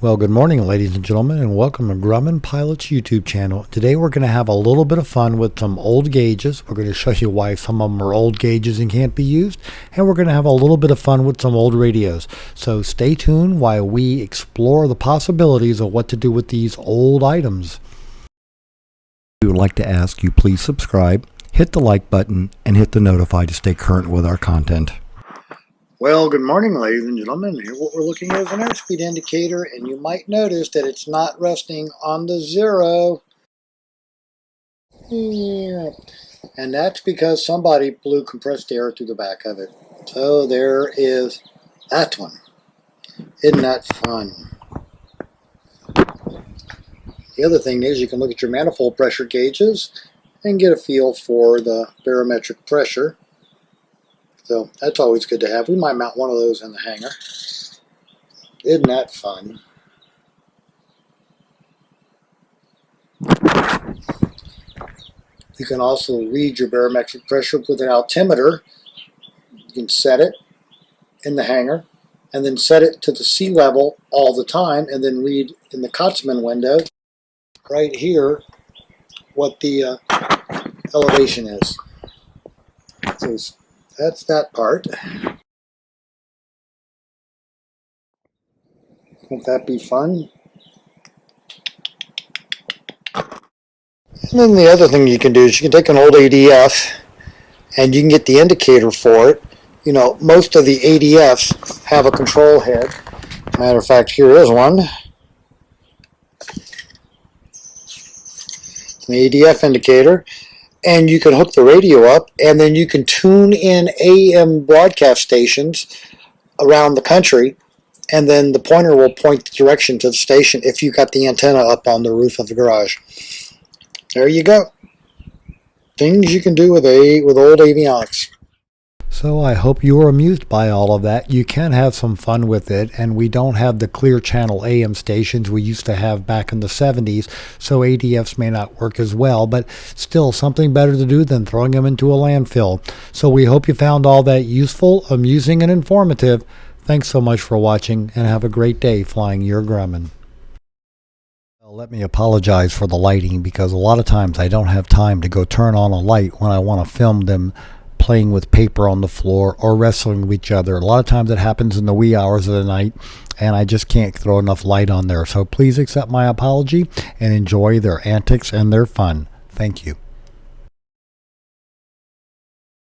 Well, good morning, ladies and gentlemen, and welcome to Grumman Pilot's YouTube channel. Today we're going to have a little bit of fun with some old gauges. We're going to show you why some of them are old gauges and can't be used, and we're going to have a little bit of fun with some old radios. So stay tuned while we explore the possibilities of what to do with these old items. We would like to ask you please subscribe, hit the like button, and hit the notify to stay current with our content. Well, good morning, ladies and gentlemen. Here what we're looking at is an airspeed indicator, and you might notice that it's not resting on the 0. And that's because somebody blew compressed air through the back of it. So there is that one. Isn't that fun? The other thing is you can look at your manifold pressure gauges and get a feel for the barometric pressure. So that's always good to have. We might mount one of those in the hangar. Isn't that fun? You can also read your barometric pressure with an altimeter. You can set it in the hangar and then set it to the sea level all the time and then read in the Kotzman window right here what the elevation is. So that's that part. Won't that be fun? And then the other thing you can do is you can take an old ADF and you can get the indicator for it. You know, most of the ADFs have a control head. Matter of fact, here is one. It's an ADF indicator. And you can hook the radio up, and then you can tune in AM broadcast stations around the country, and then the pointer will point the direction to the station if you got the antenna up on the roof of the garage. There you go. Things you can do with old avionics. So I hope you were amused by all of that. You can have some fun with it, and we don't have the clear channel AM stations we used to have back in the 70s, so ADFs may not work as well, but still something better to do than throwing them into a landfill. So we hope you found all that useful, amusing, and informative. Thanks so much for watching, and have a great day flying your Grumman. Let me apologize for the lighting, because a lot of times I don't have time to go turn on a light when I want to film them playing with paper on the floor or wrestling with each other. A lot of times it happens in the wee hours of the night, and I just can't throw enough light on there. So please accept my apology and enjoy their antics and their fun. Thank you.